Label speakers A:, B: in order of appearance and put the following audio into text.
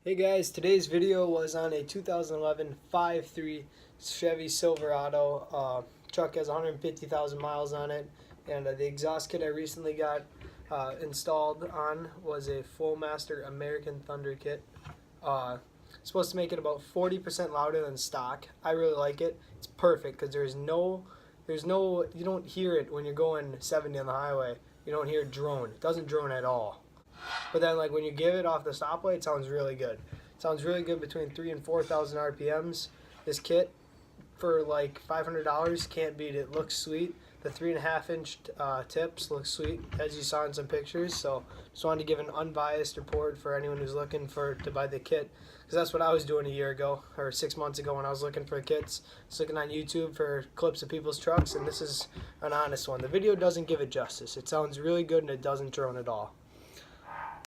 A: Hey guys, today's video was on a 2011 5.3 Chevy Silverado. Truck has 150,000 miles on it, and the exhaust kit I recently got installed on was a FlowMaster American Thunder kit. Supposed to make it about 40% louder than stock. I really like it. It's perfect because you don't hear it when you're going 70 on the highway. You don't hear it drone. It doesn't drone at all. But then, like when you give it off the stoplight, it sounds really good. It sounds really good between 3,000 and 4,000 RPMs. This kit for like $500 can't beat it. Looks sweet. The 3.5-inch tips look sweet, as you saw in some pictures. So just wanted to give an unbiased report for anyone who's looking to buy the kit, because that's what I was doing a year ago or 6 months ago when I was looking for kits. I was looking on YouTube for clips of people's trucks, and this is an honest one. The video doesn't give it justice. It sounds really good and it doesn't drone at all.